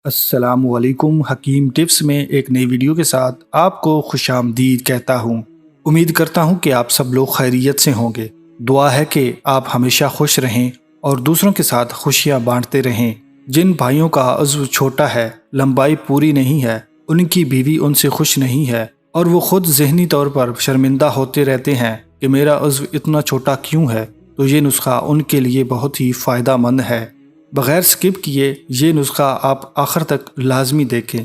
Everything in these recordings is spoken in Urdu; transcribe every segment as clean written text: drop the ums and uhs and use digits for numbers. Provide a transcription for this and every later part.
السلام علیکم، حکیم ٹپس میں ایک نئی ویڈیو کے ساتھ آپ کو خوش آمدید کہتا ہوں۔ امید کرتا ہوں کہ آپ سب لوگ خیریت سے ہوں گے۔ دعا ہے کہ آپ ہمیشہ خوش رہیں اور دوسروں کے ساتھ خوشیاں بانٹتے رہیں۔ جن بھائیوں کا عضو چھوٹا ہے، لمبائی پوری نہیں ہے، ان کی بیوی ان سے خوش نہیں ہے اور وہ خود ذہنی طور پر شرمندہ ہوتے رہتے ہیں کہ میرا عضو اتنا چھوٹا کیوں ہے، تو یہ نسخہ ان کے لیے بہت ہی فائدہ مند ہے۔ بغیر سکپ کیے یہ نسخہ آپ آخر تک لازمی دیکھیں۔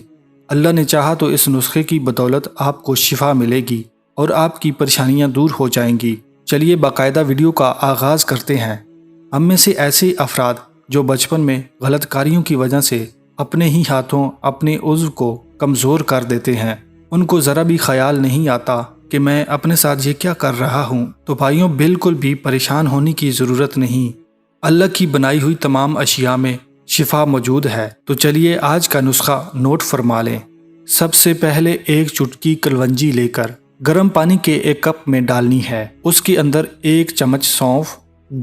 اللہ نے چاہا تو اس نسخے کی بدولت آپ کو شفا ملے گی اور آپ کی پریشانیاں دور ہو جائیں گی۔ چلیے باقاعدہ ویڈیو کا آغاز کرتے ہیں۔ ہم میں سے ایسے افراد جو بچپن میں غلط کاریوں کی وجہ سے اپنے ہی ہاتھوں اپنے عضو کو کمزور کر دیتے ہیں، ان کو ذرا بھی خیال نہیں آتا کہ میں اپنے ساتھ یہ کیا کر رہا ہوں۔ تو بھائیوں، بالکل بھی پریشان ہونے کی ضرورت نہیں۔ اللہ کی بنائی ہوئی تمام اشیاء میں شفا موجود ہے۔ تو چلیے آج کا نسخہ نوٹ فرما لیں۔ سب سے پہلے ایک چٹکی کلونجی لے کر گرم پانی کے ایک کپ میں ڈالنی ہے۔ اس کے اندر ایک چمچ سونف،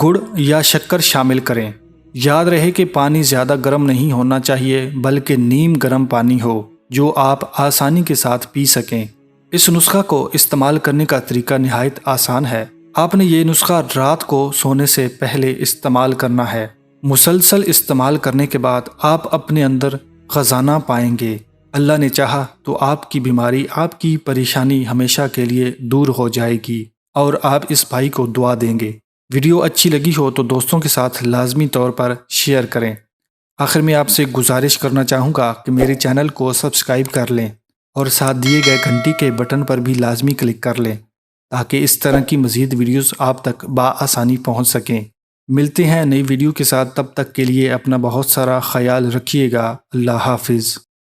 گڑ یا شکر شامل کریں۔ یاد رہے کہ پانی زیادہ گرم نہیں ہونا چاہیے، بلکہ نیم گرم پانی ہو جو آپ آسانی کے ساتھ پی سکیں۔ اس نسخہ کو استعمال کرنے کا طریقہ نہایت آسان ہے۔ آپ نے یہ نسخہ رات کو سونے سے پہلے استعمال کرنا ہے۔ مسلسل استعمال کرنے کے بعد آپ اپنے اندر خزانہ پائیں گے۔ اللہ نے چاہا تو آپ کی بیماری، آپ کی پریشانی ہمیشہ کے لیے دور ہو جائے گی اور آپ اس بھائی کو دعا دیں گے۔ ویڈیو اچھی لگی ہو تو دوستوں کے ساتھ لازمی طور پر شیئر کریں۔ آخر میں آپ سے گزارش کرنا چاہوں گا کہ میرے چینل کو سبسکرائب کر لیں اور ساتھ دیے گئے گھنٹی کے بٹن پر بھی لازمی کلک کر لیں تاکہ اس طرح کی مزید ویڈیوز آپ تک بآسانی پہنچ سکیں۔ ملتے ہیں نئی ویڈیو کے ساتھ، تب تک کے لیے اپنا بہت سارا خیال رکھیے گا۔ اللہ حافظ۔